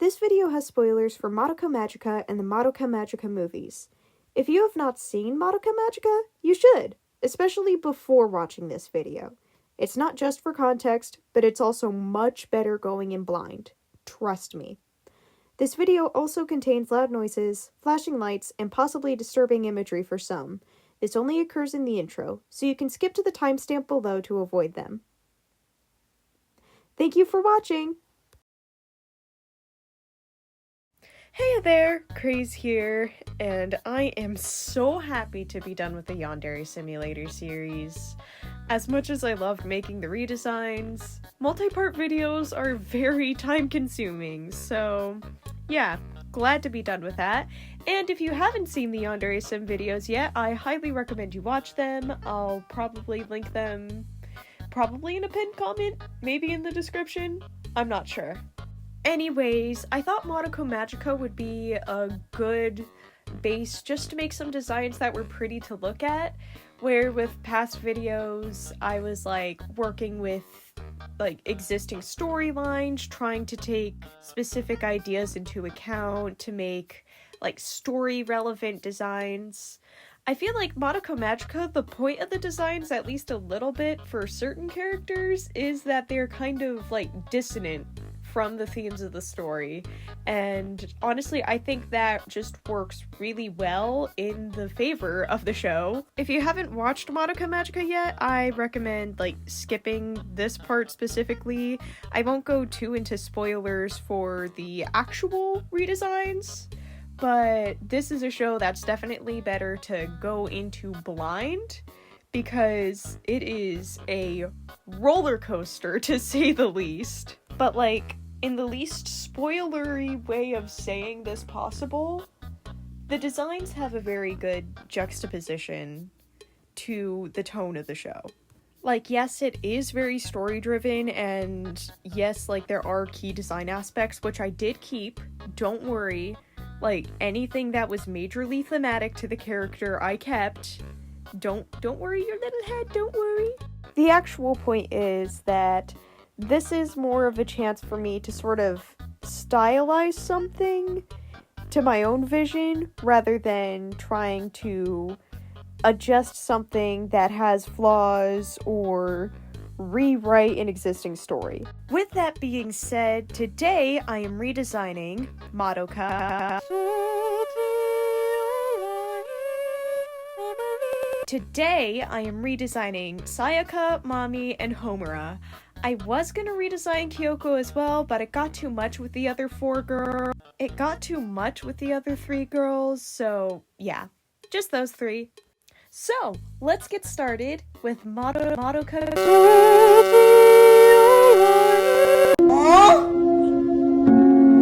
This video has spoilers for Madoka Magica and the Madoka Magica movies. If you have not seen Madoka Magica, you should, especially before watching this video. It's not just for context, but it's also much better going in blind. Trust me. This video also contains loud noises, flashing lights, and possibly disturbing imagery for some. This only occurs in the intro, so you can skip to the timestamp below to avoid them. Thank you for watching! Hey there, Craze here, and I am so happy to be done with the Yandere Simulator series. As much as I loved making the redesigns, multi-part videos are very time-consuming, so yeah, glad to be done with that. And if you haven't seen the Yandere Sim videos yet, I highly recommend you watch them. I'll probably link them, probably in a pinned comment, maybe in the description, I'm not sure. Anyways, I thought Madoka Magica would be a good base just to make some designs that were pretty to look at, where with past videos I was like working with like existing storylines, trying to take specific ideas into account to make like story relevant designs. I feel like Madoka Magica, the point of the designs, at least a little bit for certain characters, is that they're kind of like dissonant from the themes of the story, and honestly I think that just works really well in the favor of the show. If you haven't watched Madoka Magica yet, I recommend like skipping this part specifically. I won't go too into spoilers for the actual redesigns, but this is a show that's definitely better to go into blind because it is a roller coaster to say the least. But like, in the least spoilery way of saying this possible, the designs have a very good juxtaposition to the tone of the show. Like, yes, it is very story-driven, and yes, like, there are key design aspects, which I did keep, don't worry. Like, anything that was majorly thematic to the character, I kept. Don't worry, your little head, don't worry. The actual point is that this is more of a chance for me to sort of stylize something to my own vision rather than trying to adjust something that has flaws or rewrite an existing story. With that being said, today I am redesigning Madoka. Today I am redesigning Sayaka, Mami, and Homura. I was gonna redesign Kyoko as well, but it got too much with the other 4 girls. It got too much with the other 3 girls, so yeah, just those 3. So, let's get started with Madoka.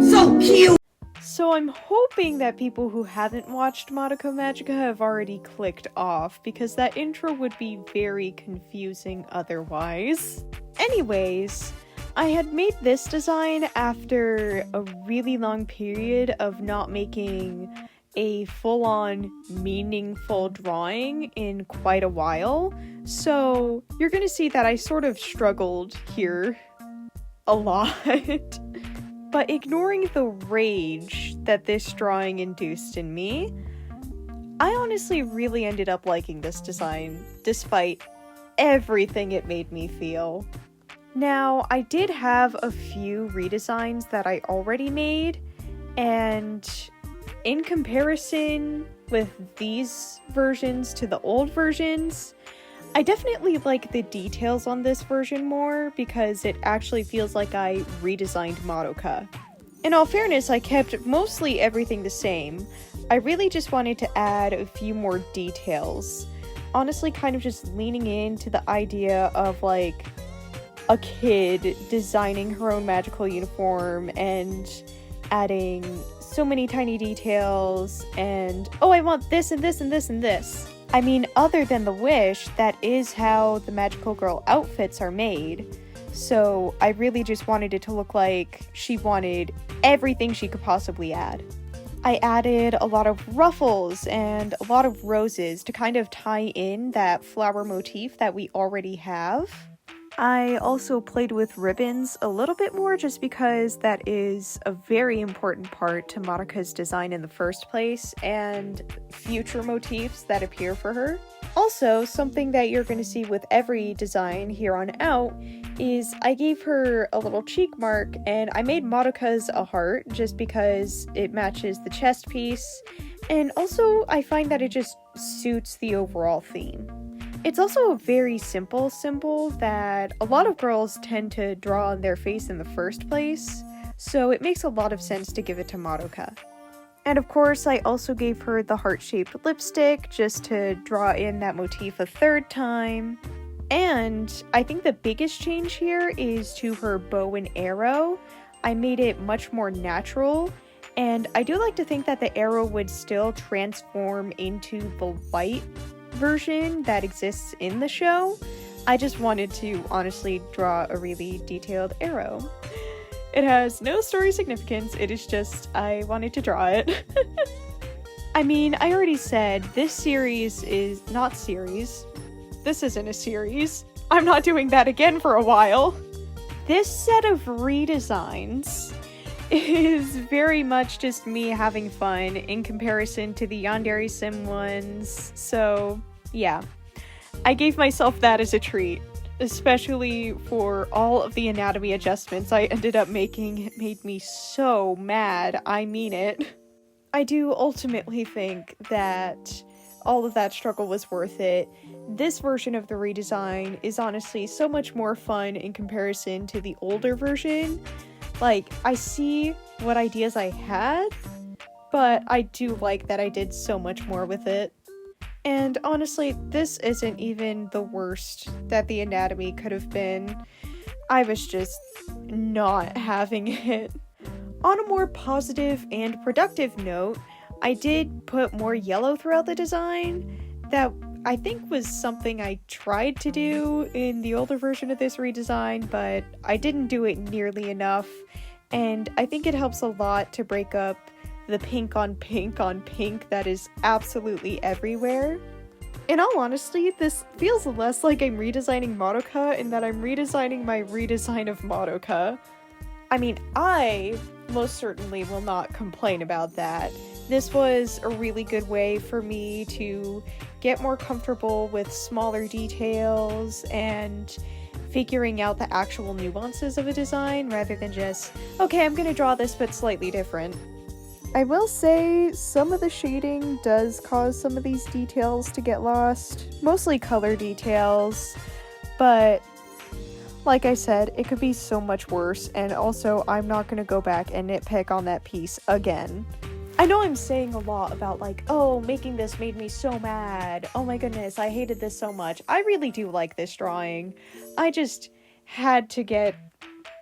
So cute! So I'm hoping that people who haven't watched Madoka Magica have already clicked off, because that intro would be very confusing otherwise. Anyways, I had made this design after a really long period of not making a full-on meaningful drawing in quite a while, so you're gonna see that I sort of struggled here a lot. But ignoring the rage that this drawing induced in me, I honestly really ended up liking this design, despite everything it made me feel. Now, I did have a few redesigns that I already made, and in comparison with these versions to the old versions, I definitely like the details on this version more because it actually feels like I redesigned Madoka. In all fairness, I kept mostly everything the same. I really just wanted to add a few more details. Honestly, kind of just leaning into the idea of like a kid designing her own magical uniform and adding so many tiny details and, oh, I want this and this and this and this. I mean, other than the wish, that is how the magical girl outfits are made. So I really just wanted it to look like she wanted everything she could possibly add. I added a lot of ruffles and a lot of roses to kind of tie in that flower motif that we already have. I also played with ribbons a little bit more just because that is a very important part to Madoka's design in the first place and future motifs that appear for her. Also, something that you're going to see with every design here on out is I gave her a little cheek mark and I made Madoka's a heart just because it matches the chest piece, and also I find that it just suits the overall theme. It's also a very simple symbol that a lot of girls tend to draw on their face in the first place, so it makes a lot of sense to give it to Madoka. And of course, I also gave her the heart-shaped lipstick just to draw in that motif a third time. And I think the biggest change here is to her bow and arrow. I made it much more natural, and I do like to think that the arrow would still transform into the light version that exists in the show. I just wanted to honestly draw a really detailed arrow. It has no story significance, it is just I wanted to draw it. I mean, I already said this series is not series. This isn't a series. I'm not doing that again for a while. This set of redesigns is very much just me having fun in comparison to the Yandere Sim ones, so yeah. I gave myself that as a treat, especially for all of the anatomy adjustments I ended up making. It made me so mad, I mean it. I do ultimately think that all of that struggle was worth it. This version of the redesign is honestly so much more fun in comparison to the older version. Like, I see what ideas I had, but I do like that I did so much more with it. And honestly, this isn't even the worst that the anatomy could have been. I was just not having it. On a more positive and productive note, I did put more yellow throughout the design. That I think was something I tried to do in the older version of this redesign, but I didn't do it nearly enough, and I think it helps a lot to break up the pink on pink on pink that is absolutely everywhere. In all honesty, this feels less like I'm redesigning Madoka and that I'm redesigning my redesign of Madoka. I mean, I most certainly will not complain about that. This was a really good way for me to get more comfortable with smaller details and figuring out the actual nuances of a design rather than just, okay, I'm gonna draw this but slightly different. I will say some of the shading does cause some of these details to get lost, mostly color details, but like I said, it could be so much worse, and also I'm not gonna go back and nitpick on that piece again. I know I'm saying a lot about like, oh, making this made me so mad, oh my goodness, I hated this so much. I really do like this drawing. I just had to get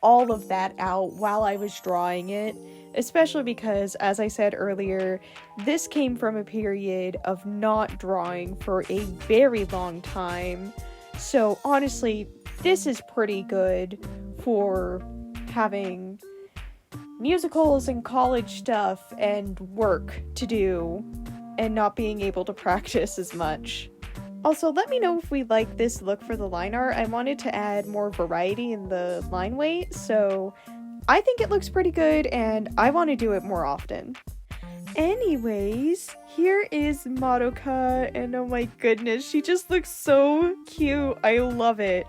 all of that out while I was drawing it, especially because, as I said earlier, this came from a period of not drawing for a very long time. So honestly, this is pretty good for having musicals and college stuff and work to do and not being able to practice as much. Also, let me know if we like this look for the line art. I wanted to add more variety in the line weight, so I think it looks pretty good and I want to do it more often. Anyways, here is Madoka, and oh my goodness, she just looks so cute. I love it.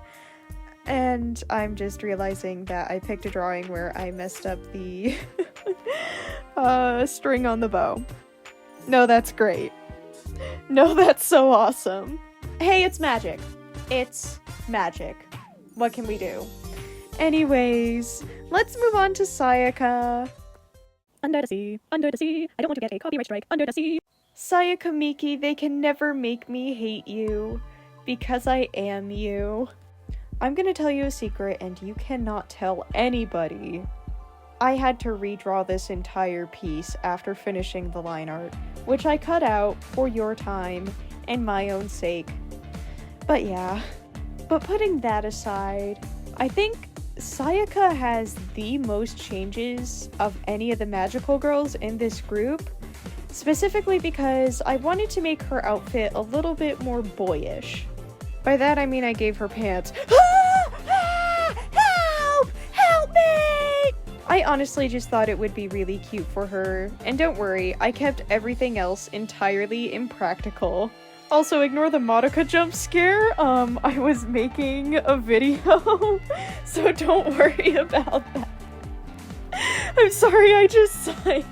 And I'm just realizing that I picked a drawing where I messed up the string on the bow. No, that's great. No, that's so awesome. Hey, it's magic. It's magic. What can we do? Anyways, let's move on to Sayaka. Under the sea, under the sea. I don't want to get a copyright strike. Under the sea. Sayaka Miki, they can never make me hate you because I am you. I'm gonna tell you a secret and you cannot tell anybody. I had to redraw this entire piece after finishing the line art, which I cut out for your time and my own sake. But yeah. But putting that aside, I think Sayaka has the most changes of any of the magical girls in this group, specifically because I wanted to make her outfit a little bit more boyish. By that I mean I gave her pants I honestly just thought it would be really cute for her, and don't worry, I kept everything else entirely impractical. Also, ignore the Madoka jump scare. I was making a video, so don't worry about that. I'm sorry, I just sighed.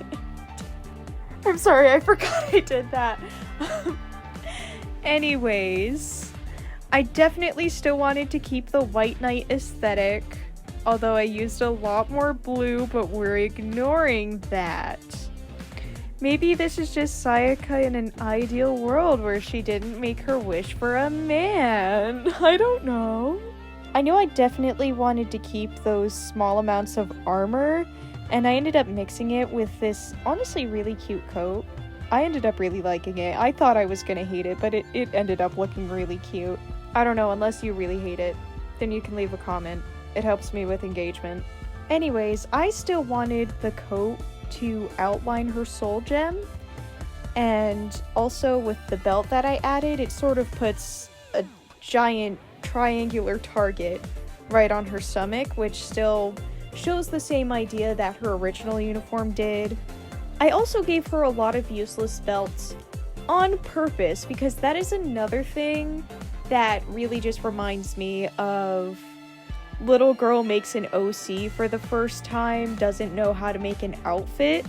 I'm sorry, I forgot I did that. Anyways, I definitely still wanted to keep the White Knight aesthetic, although I used a lot more blue, but we're ignoring that. Maybe this is just Sayaka in an ideal world where she didn't make her wish for a man. I don't know. I knew I definitely wanted to keep those small amounts of armor, and I ended up mixing it with this honestly really cute coat. I ended up really liking it. I thought I was gonna hate it, but it ended up looking really cute. I don't know, unless you really hate it, then you can leave a comment. It helps me with engagement. Anyways, I still wanted the coat to outline her soul gem, and also with the belt that I added, it sort of puts a giant triangular target right on her stomach, which still shows the same idea that her original uniform did. I also gave her a lot of useless belts on purpose, because that is another thing that really just reminds me of little girl makes an OC for the first time, doesn't know how to make an outfit.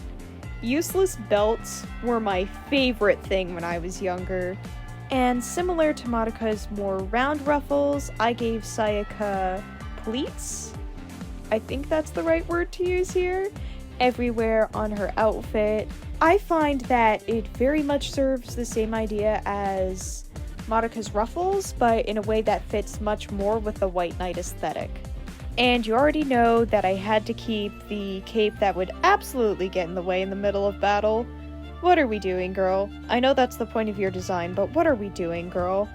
Useless belts were my favorite thing when I was younger. And similar to Madoka's more round ruffles, I gave Sayaka pleats. I think that's the right word to use here. Everywhere on her outfit. I find that it very much serves the same idea as Madoka's ruffles, but in a way that fits much more with the White Knight aesthetic. And you already know that I had to keep the cape that would absolutely get in the way in the middle of battle. What are we doing, girl? I know that's the point of your design, but what are we doing, girl?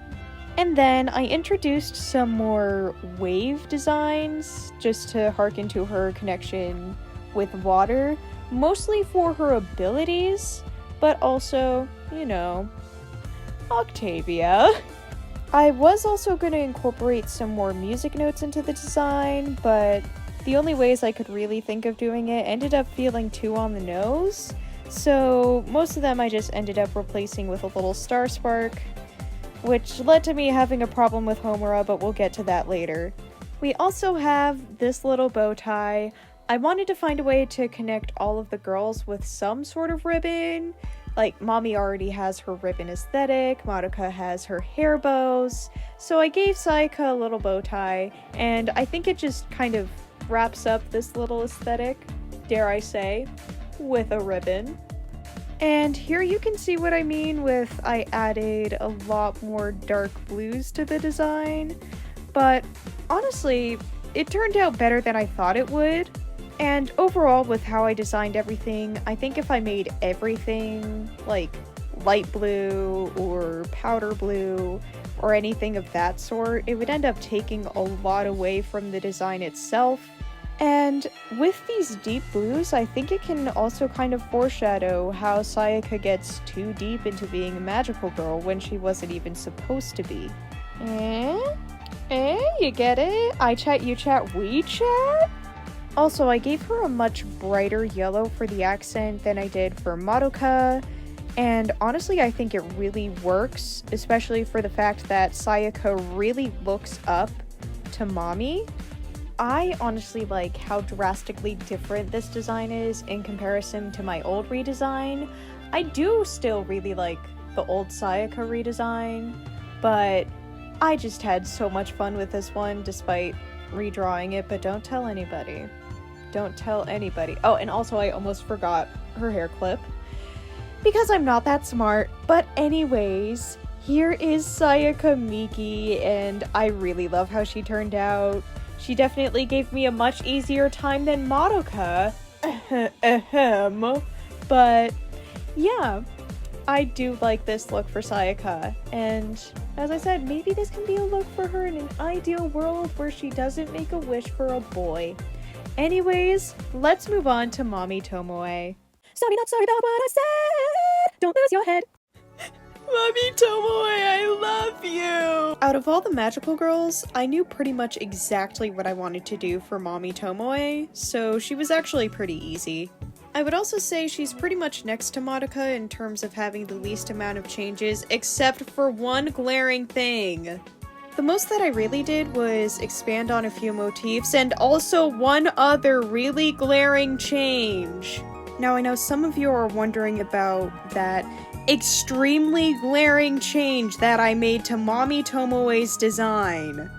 And then I introduced some more wave designs, just to harken to her connection with water, mostly for her abilities, but also, you know, Octavia. I was also going to incorporate some more music notes into the design, but the only ways I could really think of doing it ended up feeling too on the nose, so most of them I just ended up replacing with a little star spark, which led to me having a problem with Homura, but we'll get to that later. We also have this little bow tie. I wanted to find a way to connect all of the girls with some sort of ribbon. Like, Mami already has her ribbon aesthetic, Madoka has her hair bows, so I gave Sayaka a little bow tie, and I think it just kind of wraps up this little aesthetic, dare I say, with a ribbon. And here you can see what I mean with I added a lot more dark blues to the design, but honestly, it turned out better than I thought it would. And overall, with how I designed everything, I think if I made everything like light blue or powder blue or anything of that sort, it would end up taking a lot away from the design itself. And with these deep blues, I think it can also kind of foreshadow how Sayaka gets too deep into being a magical girl when she wasn't even supposed to be. You get it? I chat, you chat, we chat? Also, I gave her a much brighter yellow for the accent than I did for Madoka, and honestly I think it really works, especially for the fact that Sayaka really looks up to Mami. I honestly like how drastically different this design is in comparison to my old redesign. I do still really like the old Sayaka redesign, but I just had so much fun with this one despite redrawing it, but don't tell anybody. Don't tell anybody. Oh, and also I almost forgot her hair clip because I'm not that smart. But anyways, here is Sayaka Miki, and I really love how she turned out. She definitely gave me a much easier time than Madoka. But yeah, I do like this look for Sayaka, and as I said, maybe this can be a look for her in an ideal world where she doesn't make a wish for a boy. Anyways, let's move on to Mami Tomoe. Sorry, not sorry about what I said. Don't lose your head. Mami Tomoe, I love you! Out of all the magical girls, I knew pretty much exactly what I wanted to do for Mami Tomoe, so she was actually pretty easy. I would also say she's pretty much next to Madoka in terms of having the least amount of changes, except for one glaring thing. The most that I really did was expand on a few motifs, and also one other really glaring change. Now I know some of you are wondering about that extremely glaring change that I made to Mami Tomoe's design.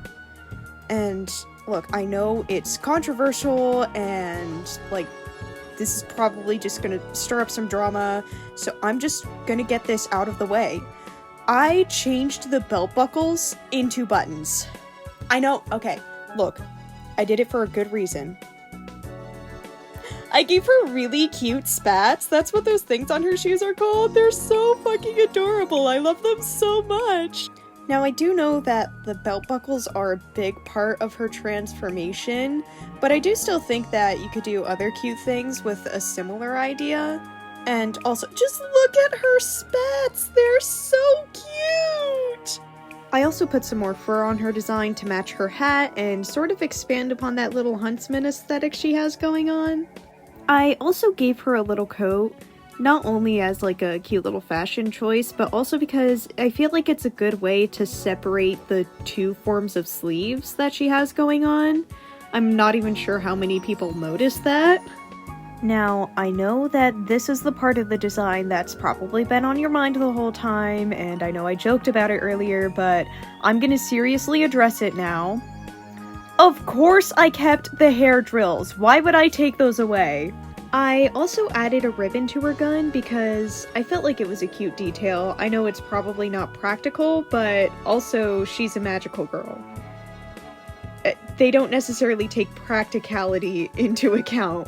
And look, I know it's controversial and like this is probably just gonna stir up some drama, so I'm just gonna get this out of the way. I changed the belt buckles into buttons. I know, okay, look, I did it for a good reason. I gave her really cute spats. That's what those things on her shoes are called. They're so fucking adorable. I love them so much. Now, I do know that the belt buckles are a big part of her transformation, but I do still think that you could do other cute things with a similar idea. And also, just look at her spats! They're so cute! I also put some more fur on her design to match her hat and sort of expand upon that little huntsman aesthetic she has going on. I also gave her a little coat, not only as like a cute little fashion choice, but also because I feel like it's a good way to separate the two forms of sleeves that she has going on. I'm not even sure how many people noticed that. Now, I know that this is the part of the design that's probably been on your mind the whole time, and I know I joked about it earlier, but I'm gonna seriously address it now. Of course I kept the hair drills. Why would I take those away? I also added a ribbon to her gun because I felt like it was a cute detail. I know it's probably not practical, but also she's a magical girl. They don't necessarily take practicality into account.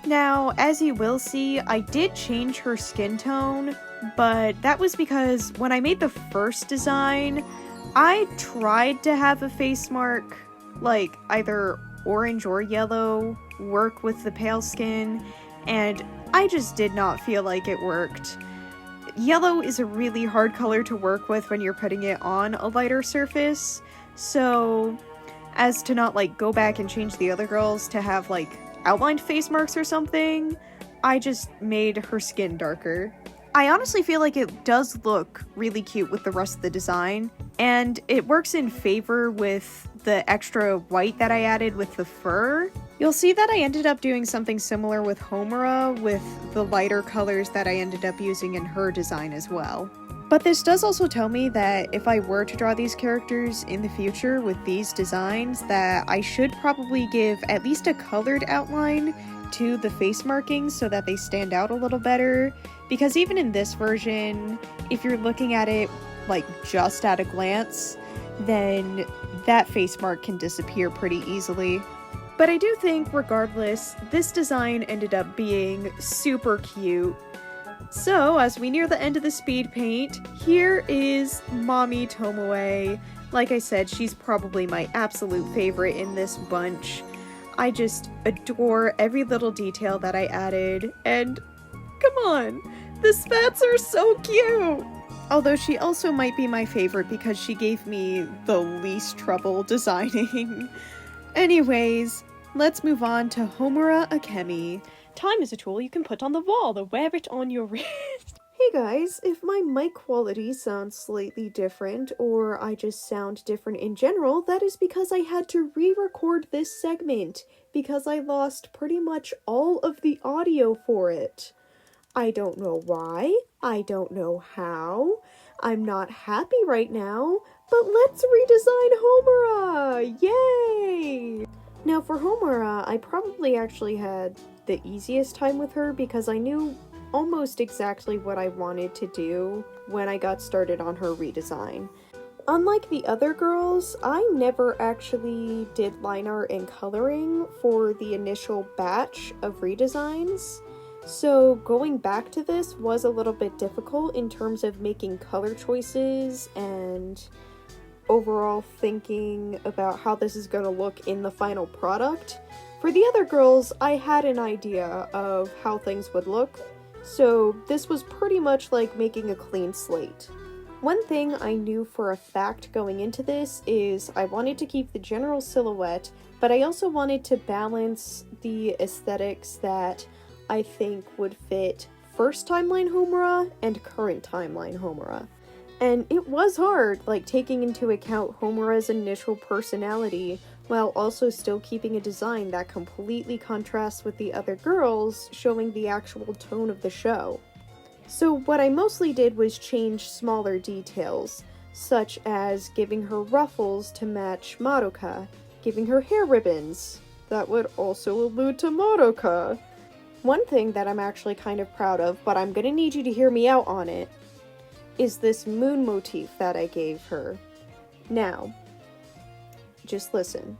Now, as you will see, I did change her skin tone, but that was because when I made the first design, I tried to have a face mark, like either orange or yellow, work with the pale skin, and I just did not feel like it worked. Yellow is a really hard color to work with when you're putting it on a lighter surface, so as to not like go back and change the other girls to have like outlined face marks or something, I just made her skin darker. I honestly feel like it does look really cute with the rest of the design, and it works in favor with the extra white that I added with the fur. You'll see that I ended up doing something similar with Homura with the lighter colors that I ended up using in her design as well. But this does also tell me that if I were to draw these characters in the future with these designs, that I should probably give at least a colored outline to the face markings so that they stand out a little better, because even in this version, if you're looking at it like just at a glance, then that face mark can disappear pretty easily. But I do think, regardless, this design ended up being super cute. So, as we near the end of the speed paint, here is Mami Tomoe. Like I said, she's probably my absolute favorite in this bunch. I just adore every little detail that I added, and come on, the spats are so cute! Although she also might be my favorite because she gave me the least trouble designing. Anyways, let's move on to Homura Akemi. Time is a tool you can put on the wall to wear it on your wrist. Hey guys, if my mic quality sounds slightly different, or I just sound different in general, that is because I had to re-record this segment, because I lost pretty much all of the audio for it. I don't know why, I don't know how, I'm not happy right now, but let's redesign Homura! Yay! Now for Homura, I probably actually had the easiest time with her because I knew almost exactly what I wanted to do when I got started on her redesign. Unlike the other girls, I never actually did line art and coloring for the initial batch of redesigns, so going back to this was a little bit difficult in terms of making color choices and overall thinking about how this is going to look in the final product. For the other girls, I had an idea of how things would look, so this was pretty much like making a clean slate. One thing I knew for a fact going into this is I wanted to keep the general silhouette, but I also wanted to balance the aesthetics that I think would fit first timeline Homura and current timeline Homura. And it was hard, like taking into account Homura's initial personality while also still keeping a design that completely contrasts with the other girls, showing the actual tone of the show. So what I mostly did was change smaller details, such as giving her ruffles to match Madoka, giving her hair ribbons. That would also allude to Madoka. One thing that I'm actually kind of proud of, but I'm gonna need you to hear me out on it, is this moon motif that I gave her. Now, just listen.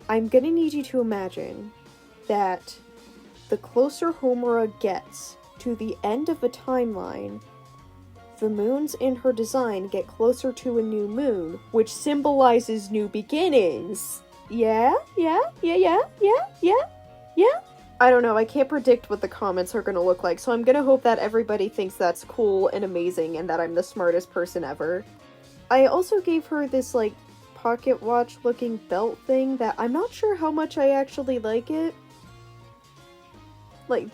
I'm gonna need you to imagine that the closer Homura gets to the end of a timeline, the moons in her design get closer to a new moon, which symbolizes new beginnings. Yeah? I don't know, I can't predict what the comments are gonna look like, so I'm gonna hope that everybody thinks that's cool and amazing and that I'm the smartest person ever. I also gave her this, like, pocket watch looking belt thing that I'm not sure how much I actually like it. Like,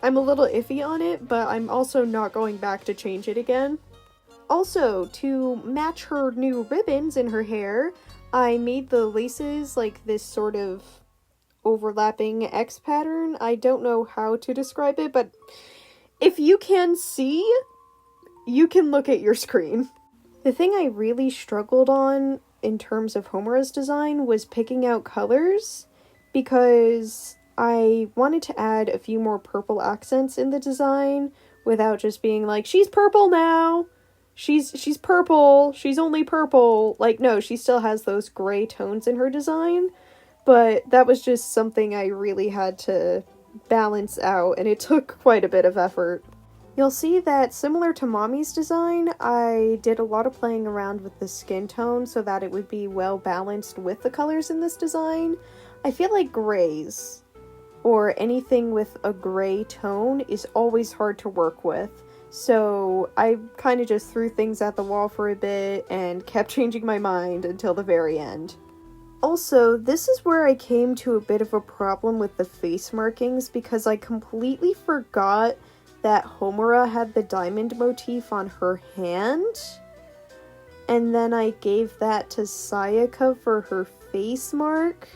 I'm a little iffy on it, but I'm also not going back to change it again. Also, to match her new ribbons in her hair, I made the laces like this sort of overlapping X pattern. I don't know how to describe it, but if you can see, you can look at your screen. The thing I really struggled on in terms of Homura's design was picking out colors, because I wanted to add a few more purple accents in the design without just being like, she's purple now! She's purple! She's only purple! Like, no, she still has those gray tones in her design, but that was just something I really had to balance out, and it took quite a bit of effort. You'll see that, similar to Mami's design, I did a lot of playing around with the skin tone so that it would be well balanced with the colors in this design. I feel like grays, or anything with a gray tone, is always hard to work with. So I kind of just threw things at the wall for a bit and kept changing my mind until the very end. Also, this is where I came to a bit of a problem with the face markings, because I completely forgot that Homura had the diamond motif on her hand, and then I gave that to Sayaka for her face mark,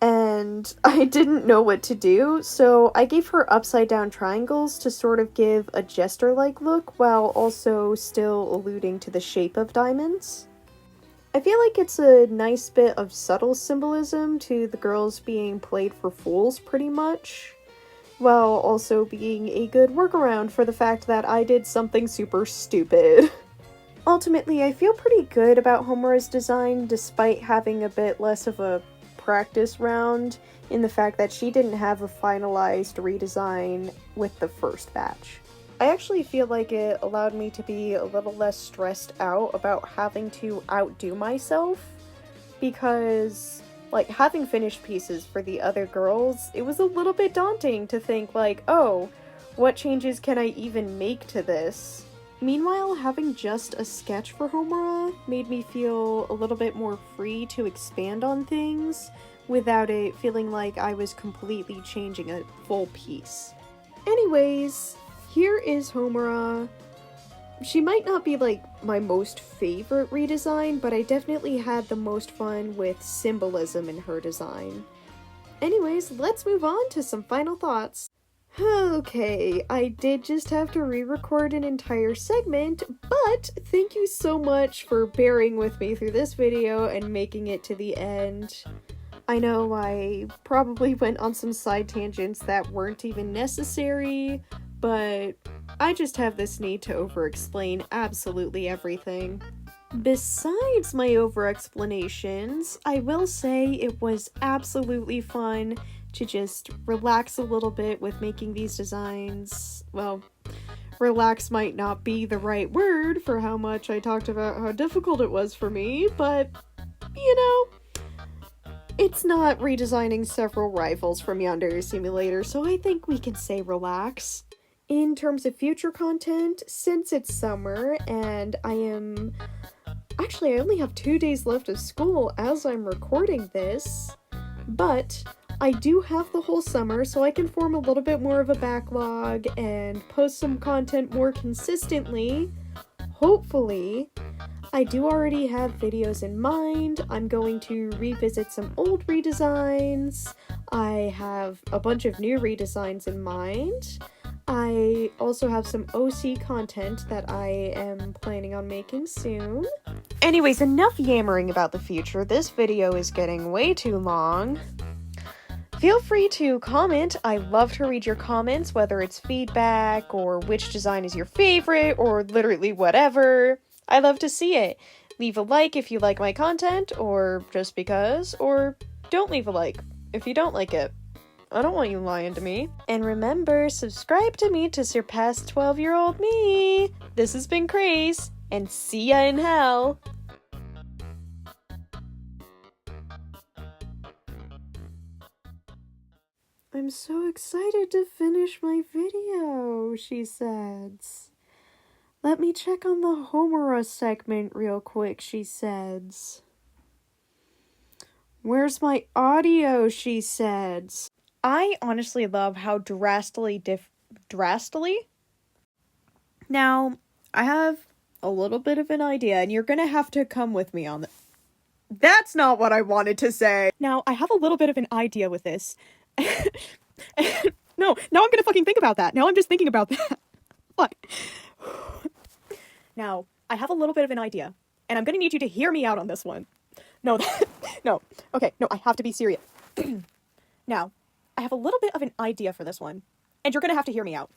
and I didn't know what to do, so I gave her upside down triangles to sort of give a jester-like look while also still alluding to the shape of diamonds. I feel like it's a nice bit of subtle symbolism to the girls being played for fools, pretty much, while also being a good workaround for the fact that I did something super stupid. Ultimately, I feel pretty good about Homura's design, despite having a bit less of a practice round in the fact that she didn't have a finalized redesign with the first batch. I actually feel like it allowed me to be a little less stressed out about having to outdo myself, because, like, having finished pieces for the other girls, it was a little bit daunting to think, like, oh, what changes can I even make to this? Meanwhile, having just a sketch for Homura made me feel a little bit more free to expand on things without it feeling like I was completely changing a full piece. Anyways, here is Homura. She might not be, like, my most favorite redesign, but I definitely had the most fun with symbolism in her design. Anyways, let's move on to some final thoughts. Okay, I did just have to re-record an entire segment, but thank you so much for bearing with me through this video and making it to the end. I know I probably went on some side tangents that weren't even necessary, but I just have this need to over-explain absolutely everything. Besides my over-explanations, I will say it was absolutely fun to just relax a little bit with making these designs. Well, relax might not be the right word for how much I talked about how difficult it was for me, but, you know, it's not redesigning several rivals from Yandere Simulator, so I think we can say relax. In terms of future content, since it's summer and I only have 2 days left of school as I'm recording this, but I do have the whole summer, so I can form a little bit more of a backlog and post some content more consistently. Hopefully. I do already have videos in mind. I'm going to revisit some old redesigns. I have a bunch of new redesigns in mind. I also have some OC content that I am planning on making soon. Anyways, enough yammering about the future. This video is getting way too long. Feel free to comment. I love to read your comments, whether it's feedback or which design is your favorite or literally whatever. I love to see it. Leave a like if you like my content or just because, or don't leave a like if you don't like it. I don't want you lying to me. And remember, subscribe to me to surpass 12-year-old me. This has been Craze, and see ya in hell. I'm so excited to finish my video, she says. Let me check on the Homura segment real quick, she says. Where's my audio, she says. I honestly love how drastically? Now, I have a little bit of an idea, and you're gonna have to come with me on this. That's not what I wanted to say. Now, I have a little bit of an idea with this. No, now I'm gonna fucking think about that. Now I'm just thinking about that. What? Now, I have a little bit of an idea, and I'm gonna need you to hear me out on this one. No, no. Okay, no, I have to be serious. Now, I have a little bit of an idea for this one, and you're gonna have to hear me out.